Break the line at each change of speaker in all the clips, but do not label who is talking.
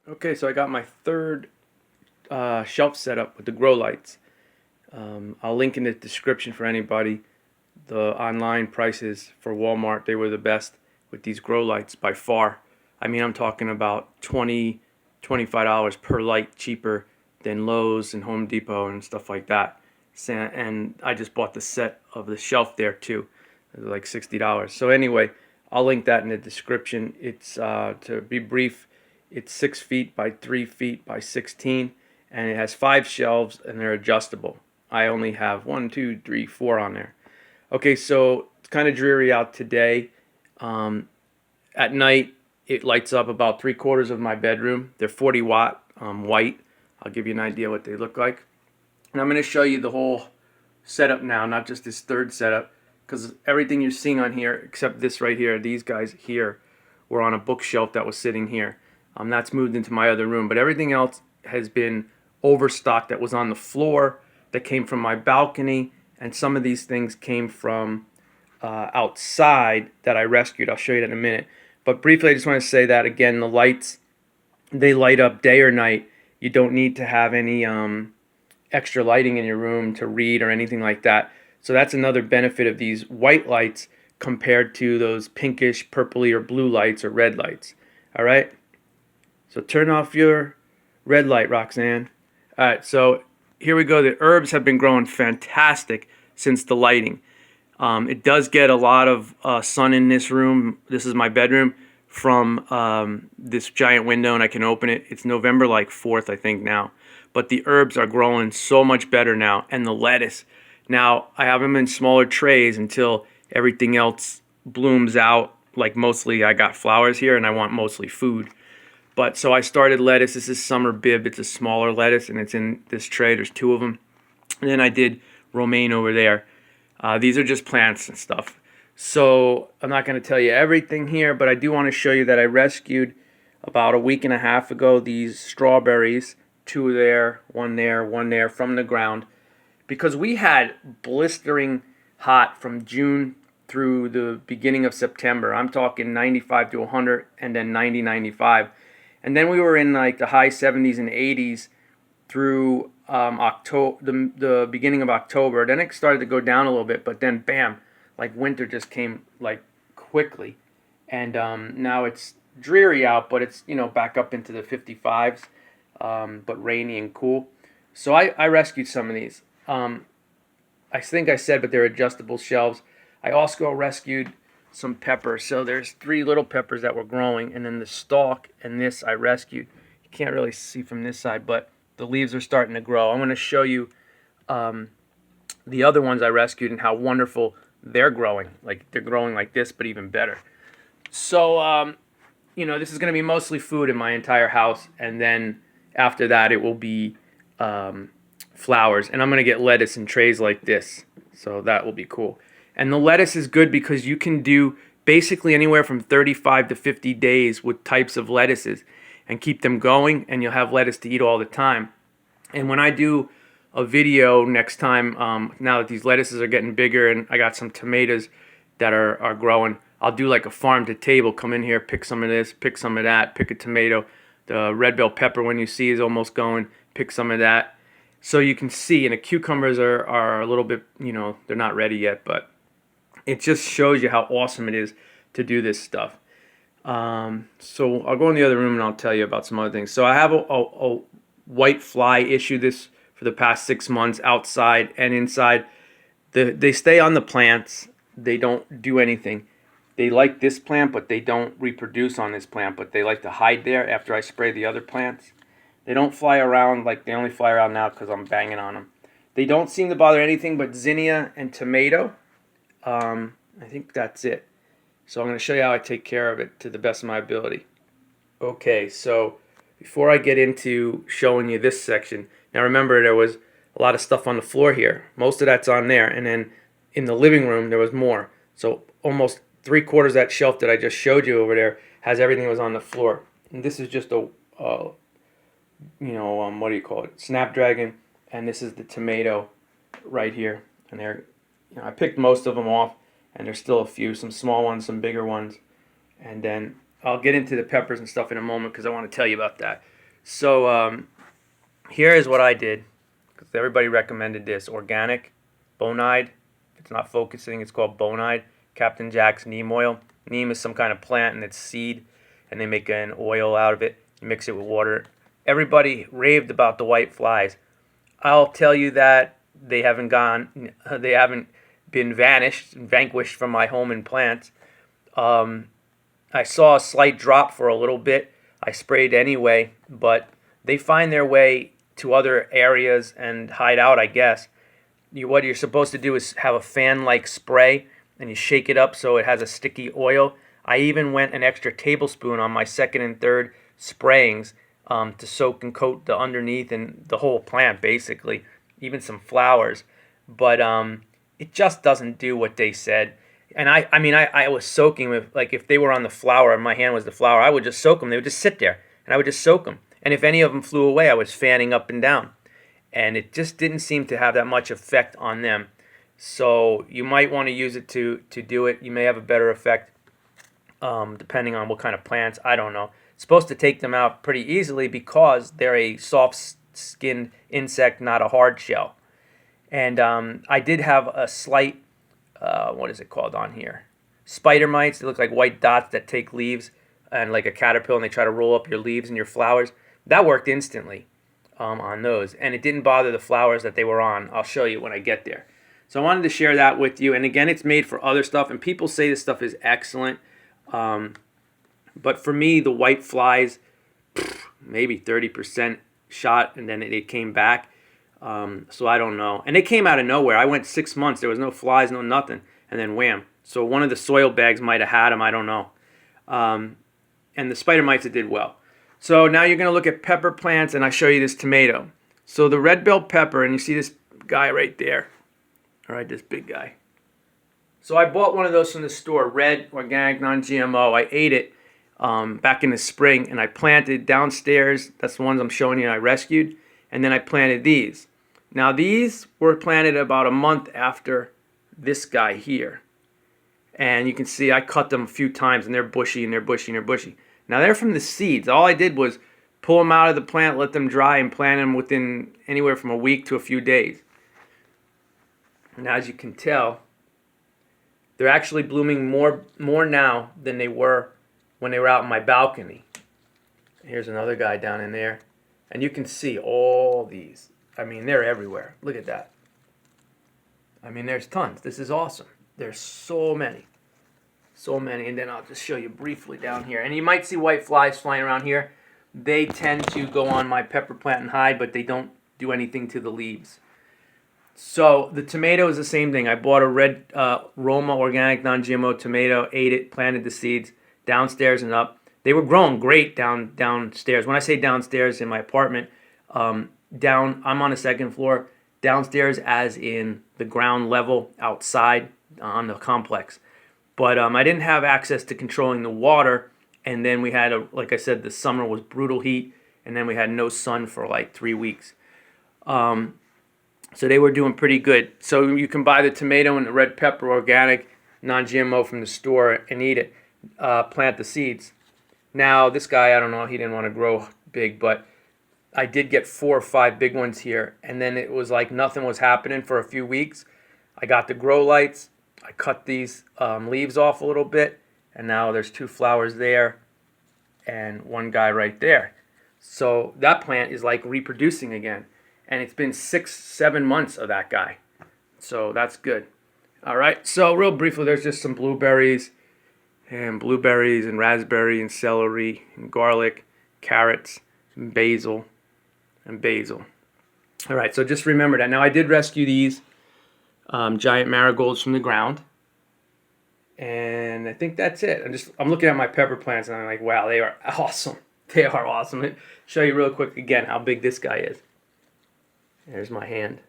Okay, so I got my third shelf set up with the grow lights. I'll link in the description for anybody. The online prices for Walmart, they were the best with these grow lights by far. I mean, I'm talking about $25 per light cheaper than Lowe's and Home Depot and stuff like that. And I just bought the set of the shelf there too. It was like $60. So anyway, I'll link that in the description. It's to be brief, it's 6 feet by 3 feet by 16, and it has 5 shelves and they're adjustable. I only have one, two, three, four on there. Okay, so it's kind of dreary out today. Um, at night, it lights up about 3/4 of my bedroom. They're 40 watt white. I'll give you an idea what they look like. And I'm going to show you the whole setup now, not just this third setup, because everything you're seeing on here, except this right here, these guys here, were on a bookshelf that was sitting here. That's moved into my other room, but everything else has been overstocked that was on the floor, that came from my balcony, and some of these things came from outside that I rescued. I'll show you that in a minute. But briefly, I just want to say that again, the lights, they light up day or night. You don't need to have any extra lighting in your room to read or anything like that. So that's another benefit of these white lights compared to those pinkish, purpley, or blue lights or red lights. All right? So turn off your red light, Roxanne. All right, so here we go. The herbs have been growing fantastic since the lighting. It does get a lot of sun in this room. This is my bedroom from this giant window, and I can open it. It's November like 4th, I think now. But the herbs are growing so much better now, and the lettuce. Now, I have them in smaller trays until everything else blooms out. Like mostly I got flowers here, and I want mostly food. But so I started lettuce. This is summer bib. It's a smaller lettuce, and it's in this tray. There's two of them. And then I did romaine over there. These are just plants and stuff. So I'm not going to tell you everything here, but I do want to show you that I rescued about a week and a half ago these strawberries. Two there, one there from the ground. Because we had blistering hot from June through the beginning of September. I'm talking 95 to 100 and then 90, 95. And then we were in like the high 70s and 80s through October, the beginning of October. Then it started to go down a little bit, but then bam, like winter just came like quickly. And now it's dreary out, but it's back up into the 55s, but rainy and cool. So I rescued some of these. I think I said, but they're adjustable shelves. I also rescued some peppers. So there's 3 little peppers that were growing, and then the stalk and this I rescued. You can't really see from this side, but the leaves are starting to grow. I'm going to show you the other ones I rescued and how wonderful they're growing. Like they're growing like this, but even better. So this is going to be mostly food in my entire house, and then after that it will be flowers, and I'm going to get lettuce in trays like this, so that will be cool. And the lettuce is good because you can do basically anywhere from 35 to 50 days with types of lettuces and keep them going, and you'll have lettuce to eat all the time. And when I do a video next time, now that these lettuces are getting bigger and I got some tomatoes that are growing, I'll do like a farm to table. Come in here, pick some of this, pick some of that, pick a tomato. The red bell pepper, when you see, is almost going. Pick some of that. So you can see, and the cucumbers are a little bit, they're not ready yet, but it just shows you how awesome it is to do this stuff. So I'll go in the other room and I'll tell you about some other things. So I have a white fly issue this for the past 6 months, outside and inside. They stay on the plants. They don't do anything. They like this plant, but they don't reproduce on this plant, but they like to hide there after I spray the other plants. They don't fly around, like they only fly around now because I'm banging on them. They don't seem to bother anything but zinnia and tomato. I think that's it. So I'm going to show you how I take care of it to the best of my ability. Okay, so before I get into showing you this section, now remember there was a lot of stuff on the floor here. Most of that's on there, and then in the living room there was more. So almost 3/4 of that shelf that I just showed you over there has everything that was on the floor. And this is just a, what do you call it? Snapdragon, and this is the tomato right here. And they're, I picked most of them off, and there's still a few, some small ones, some bigger ones. And then I'll get into the peppers and stuff in a moment because I want to tell you about that. So here is what I did, because everybody recommended this. Organic, bonide. If it's not focusing, it's called bonide. Captain Jack's neem oil. Neem is some kind of plant and it's seed, and they make an oil out of it. You mix it with water. Everybody raved about the white flies. I'll tell you that they haven't been vanquished from my home and plants. I saw a slight drop for a little bit. I sprayed anyway, but they find their way to other areas and hide out, I guess. What you're supposed to do is have a fan-like spray, and you shake it up so it has a sticky oil. I even went an extra tablespoon on my second and third sprayings to soak and coat the underneath and the whole plant, basically, even some flowers. But it just doesn't do what they said. And I was soaking with, like, if they were on the flower and my hand was the flower, I would just soak them. They would just sit there, and I would just soak them. And if any of them flew away, I was fanning up and down. And it just didn't seem to have that much effect on them. So you might want to use it to do it. You may have a better effect depending on what kind of plants. I don't know. It's supposed to take them out pretty easily because they're a soft-skinned insect, not a hard shell. And I did have a slight, what is it called on here? Spider mites. They look like white dots that take leaves and like a caterpillar, and they try to roll up your leaves and your flowers. That worked instantly on those, and it didn't bother the flowers that they were on. I'll show you when I get there. So I wanted to share that with you. And again, it's made for other stuff, and people say this stuff is excellent. But for me, the white flies, maybe 30% shot, and then it came back. So I don't know. And they came out of nowhere. I went 6 months. There was no flies, no nothing. And then wham. So one of the soil bags might have had them. I don't know. And the spider mites, it did well. So now you're going to look at pepper plants, and I show you this tomato. So the red bell pepper, and you see this guy right there. All right, this big guy. So I bought one of those from the store, red, organic, non-GMO. I ate it back in the spring, and I planted downstairs. That's the ones I'm showing you I rescued. And then I planted these. Now these were planted about a month after this guy here. And you can see I cut them a few times, and they're bushy, and they're bushy, and they're bushy. Now they're from the seeds. All I did was pull them out of the plant, let them dry, and plant them within anywhere from a week to a few days. And as you can tell, they're actually blooming more now than they were when they were out on my balcony. Here's another guy down in there. And you can see all these. I mean, they're everywhere. Look at that. I mean, there's tons. This is awesome. There's so many. So many. And then I'll just show you briefly down here. And you might see white flies flying around here. They tend to go on my pepper plant and hide, but they don't do anything to the leaves. So the tomato is the same thing. I bought a red Roma organic non-GMO tomato, ate it, planted the seeds downstairs and up. They were growing great downstairs. When I say downstairs in my apartment, I'm on the second floor. Downstairs as in the ground level outside on the complex. But I didn't have access to controlling the water. And then we had, like I said, the summer was brutal heat. And then we had no sun for like 3 weeks. So they were doing pretty good. So you can buy the tomato and the red pepper organic, non-GMO from the store and eat it. Plant the seeds. Now, this guy, I don't know, he didn't want to grow big, but I did get 4 or 5 big ones here. And then it was like nothing was happening for a few weeks. I got the grow lights. I cut these leaves off a little bit. And now there's 2 flowers there and 1 guy right there. So that plant is like reproducing again. And it's been 6-7 months of that guy. So that's good. All right. So real briefly, there's just some blueberries and raspberry and celery and garlic, carrots, and basil. All right. So just remember that. Now I did rescue these giant marigolds from the ground. And I think that's it. I'm looking at my pepper plants and I'm like, wow, they are awesome. They are awesome. Let me show you real quick again how big this guy is. There's my hand.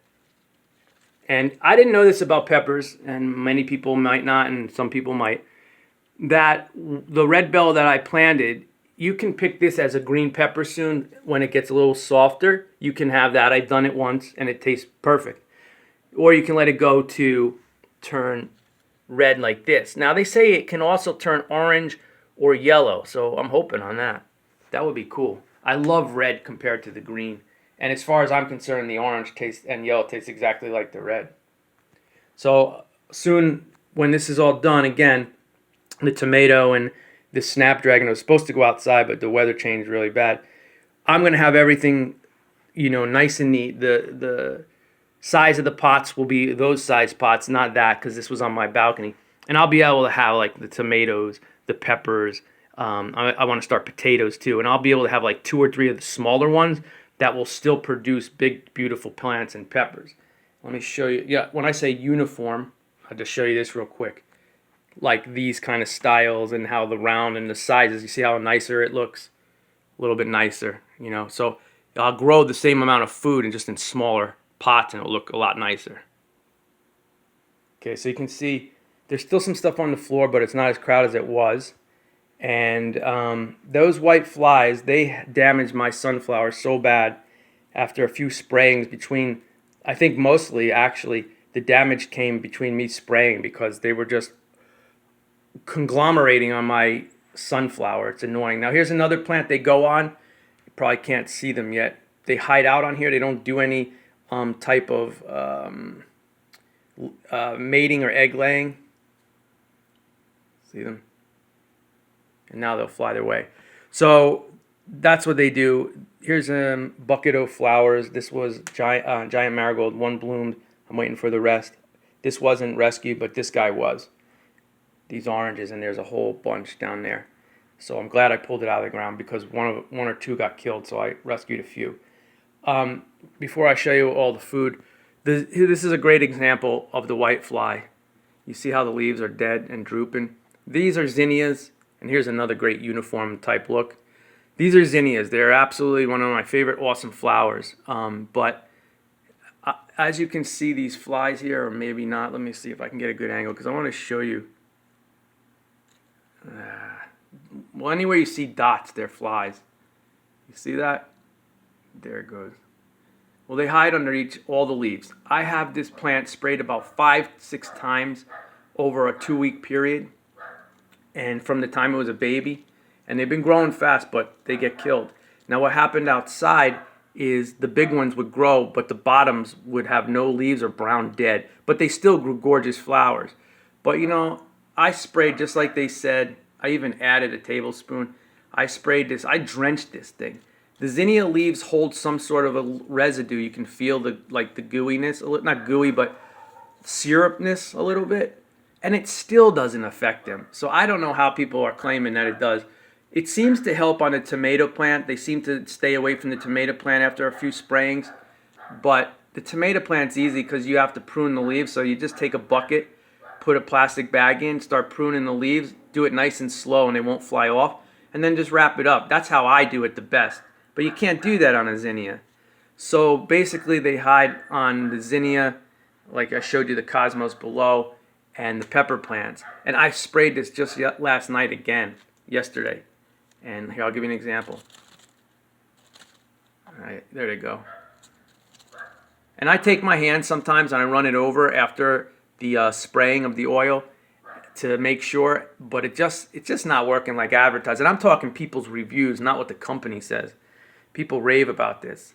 And I didn't know this about peppers, and many people might not, and some people might, that the red bell that I planted, you can pick this as a green pepper soon when it gets a little softer. You can have that. I've done it once, and it tastes perfect. Or you can let it go to turn red like this. Now, they say it can also turn orange or yellow, so I'm hoping on that. That would be cool. I love red compared to the green. And as far as I'm concerned, the orange tastes and yellow tastes exactly like the red. So soon, when this is all done, again, the tomato and the snapdragon was supposed to go outside, but the weather changed really bad. I'm gonna have everything, nice and neat. The size of the pots will be those size pots, not that, because this was on my balcony. And I'll be able to have like the tomatoes, the peppers. I want to start potatoes too, and I'll be able to have like 2 or 3 of the smaller ones that will still produce big, beautiful plants and peppers. Let me show you. Yeah, when I say uniform, I'll just show you this real quick. Like these kind of styles and how the round and the sizes. You see how nicer it looks? A little bit nicer, So I'll grow the same amount of food and just in smaller pots, and it'll look a lot nicer. Okay, so you can see there's still some stuff on the floor, but it's not as crowded as it was. And those white flies, they damaged my sunflower so bad after a few sprayings between, I think mostly actually, the damage came between me spraying because they were just conglomerating on my sunflower. It's annoying. Now here's another plant they go on. You probably can't see them yet. They hide out on here. They don't do any type of mating or egg laying. See them? And now they'll fly their way. So that's what they do. Here's a bucket of flowers. This was giant marigold. One bloomed. I'm waiting for the rest. This wasn't rescued, but this guy was. These oranges, and there's a whole bunch down there. So I'm glad I pulled it out of the ground because one or two got killed, so I rescued a few. Before I show you all the food, this is a great example of the white fly. You see how the leaves are dead and drooping? These are zinnias, and here's another great uniform type look. These are zinnias. They're absolutely one of my favorite awesome flowers. But as you can see, these flies here, or maybe not. Let me see if I can get a good angle because I want to show you. Well, anywhere you see dots, they're flies. You see that? There it goes. Well, they hide under all the leaves. I have this plant sprayed about 5-6 times over a 2-week period, and from the time it was a baby, and they've been growing fast, but they get killed. Now, what happened outside is the big ones would grow, but the bottoms would have no leaves or brown dead, but they still grew gorgeous flowers. But I sprayed just like they said. I even added a tablespoon. I sprayed this. I drenched this thing. The zinnia leaves hold some sort of a residue. You can feel the gooiness, not gooey, but syrupness a little bit. And it still doesn't affect them. So I don't know how people are claiming that it does. It seems to help on the tomato plant. They seem to stay away from the tomato plant after a few sprayings. But the tomato plant's easy because you have to prune the leaves. So you just take a bucket, put a plastic bag in, start pruning the leaves, do it nice and slow and they won't fly off, and then just wrap it up. That's how I do it the best. But you can't do that on a zinnia. So basically they hide on the zinnia, like I showed you the cosmos below, and the pepper plants. And I sprayed this just last night again, yesterday. And here, I'll give you an example. All right, there they go. And I take my hand sometimes and I run it over after the spraying of the oil to make sure, but it's just not working like advertised. And I'm talking people's reviews, not what the company says. People rave about this.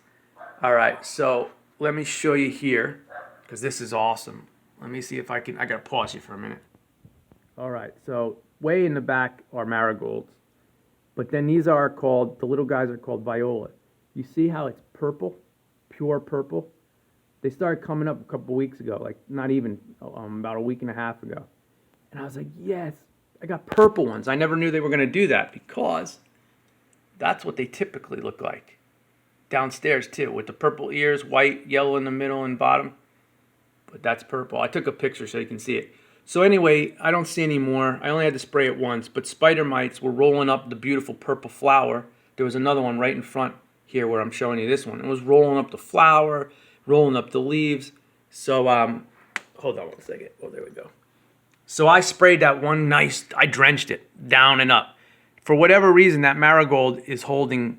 All right, so let me show you here, because this is awesome. Let me see if I got to pause you for a minute. All right, so way in the back are marigolds, but then these are called, the little guys are called viola. You see how it's purple, pure purple? They started coming up a couple weeks ago, like not even, about a week and a half ago. And I was like, yes, I got purple ones. I never knew they were going to do that because that's what they typically look like. Downstairs too, with the purple ears, white, yellow in the middle and bottom. But that's purple. I took a picture so you can see it. So anyway, I don't see any more. I only had to spray it once, but spider mites were rolling up the beautiful purple flower. There was another one right in front here where I'm showing you this one. It was rolling up the flower, rolling up the leaves. So, hold on one second. Oh, there we go. So I sprayed that one I drenched it down and up. For whatever reason, that marigold is holding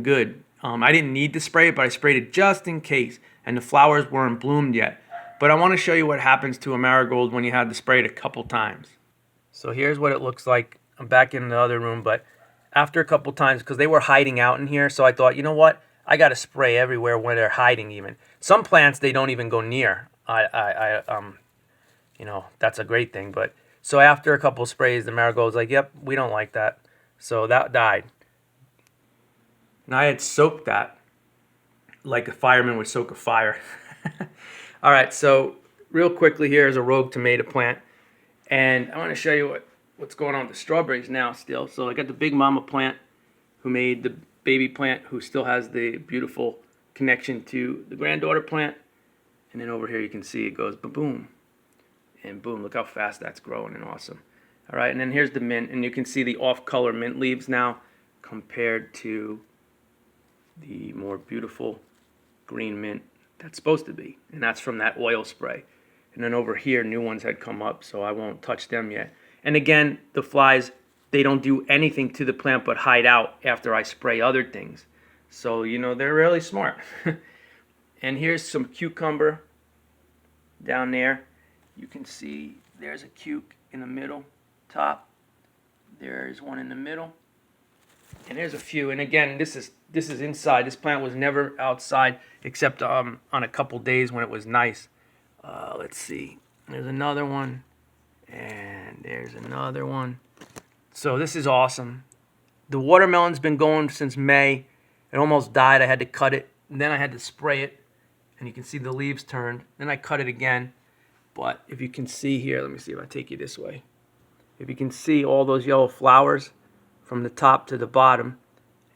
good. I didn't need to spray it, but I sprayed it just in case. And the flowers weren't bloomed yet. But I want to show you what happens to a marigold when you have to spray it a couple times. So here's what it looks like. I'm back in the other room, but after a couple times, because they were hiding out in here, so I thought, you know what? I got to spray everywhere where they're hiding even. Some plants they don't even go near. That's a great thing. But so after a couple sprays, the marigold's like, yep, we don't like that. So that died. And I had soaked that like a fireman would soak a fire. All right, so real quickly here is a rogue tomato plant. And I want to show you what's going on with the strawberries now still. So I got the big mama plant who made the baby plant who still has the beautiful connection to the granddaughter plant. And then over here you can see it goes boom and boom. Look how fast that's growing and awesome. All right, and then here's the mint, and you can see the off-color mint leaves now compared to the more beautiful green mint that's supposed to be, and that's from that oil spray. And then over here new ones had come up, so I won't touch them yet. And again, the flies, they don't do anything to the plant but hide out after I spray other things. So they're really smart. And here's some cucumber down there. You can see there's a cuke in the middle top, there's one in the middle, and there's a few. And again, this is inside. This plant was never outside except on a couple days when it was nice. Let's see, there's another one, and there's another one. So this is awesome. The watermelon's been going since May. It almost died. I had to cut it, and then I had to spray it, and you can see the leaves turned. Then I cut it again. But if you can see here, let me see if I take you this way. If you can see all those yellow flowers from the top to the bottom,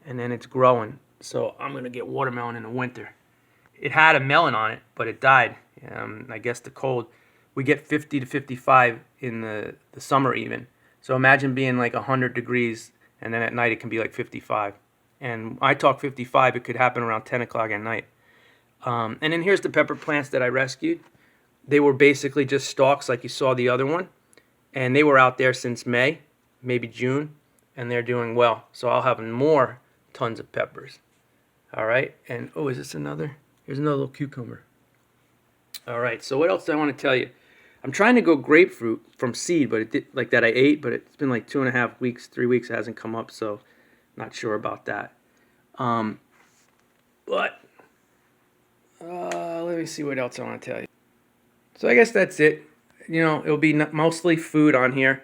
and then it's growing. So I'm going to get watermelon in the winter. It had a melon on it, but it died. I guess the cold. We get 50 to 55 in the summer even. So imagine being like 100 degrees, and then at night it can be like 55. And I talk 55, it could happen around 10 o'clock at night. And then here's the pepper plants that I rescued. They were basically just stalks like you saw the other one. And they were out there since May, maybe June, and they're doing well. So I'll have more tons of peppers. All right, and oh, is this another? Here's another little cucumber. All right, so what else do I want to tell you? I'm trying to go grapefruit from seed, but it did, like that I ate, but it's been like 2.5 weeks, 3 weeks, it hasn't come up, so not sure about that. But let me see what else I want to tell you. So I guess that's it. It'll be mostly food on here.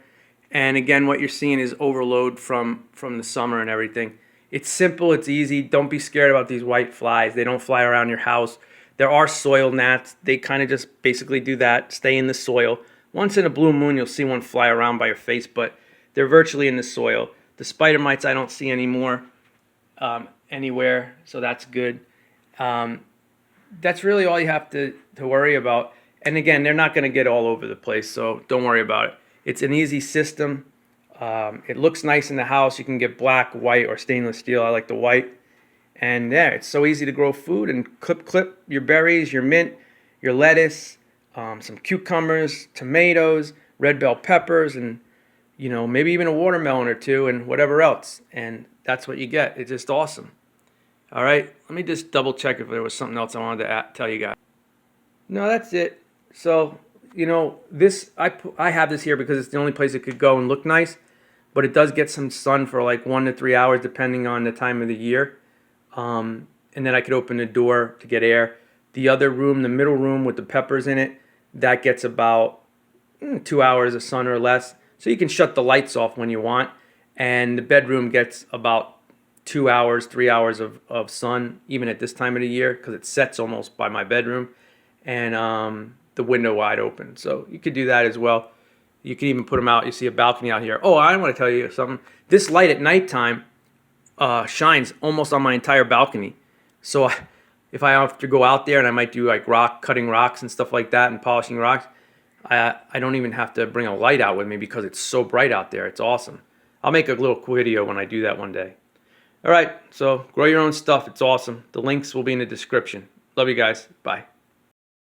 And again, what you're seeing is overload from the summer and everything. It's simple, it's easy. Don't be scared about these white flies. They don't fly around your house. There are soil gnats. They kind of just basically do that, stay in the soil. Once in a blue moon, you'll see one fly around by your face, but they're virtually in the soil. The spider mites I don't see anymore anywhere, so that's good. That's really all you have to worry about. And again, they're not going to get all over the place, so don't worry about it. It's an easy system. It looks nice in the house. You can get black, white, or stainless steel. I like the white. And yeah, it's so easy to grow food and clip your berries, your mint, your lettuce, some cucumbers, tomatoes, red bell peppers, and maybe even a watermelon or two and whatever else. And that's what you get. It's just awesome. All right, let me just double check if there was something else I wanted to tell you guys. No, that's it. So, this I have this here because it's the only place it could go and look nice, but it does get some sun for like 1 to 3 hours depending on the time of the year. And then I could open the door to get air. The other room, the middle room with the peppers in it, that gets about 2 hours of sun or less. So you can shut the lights off when you want. And the bedroom gets about 2 hours, 3 hours of sun, even at this time of the year, because it sets almost by my bedroom. And the window wide open. So you could do that as well. You can even put them out. You see a balcony out here. Oh, I want to tell you something. This light at nighttime shines almost on my entire balcony. So if I have to go out there and I might do like cutting rocks and stuff like that and polishing rocks, I don't even have to bring a light out with me because it's so bright out there. It's awesome. I'll make a little video when I do that one day. All right, so grow your own stuff. It's awesome. The links will be in the description. Love you guys. Bye.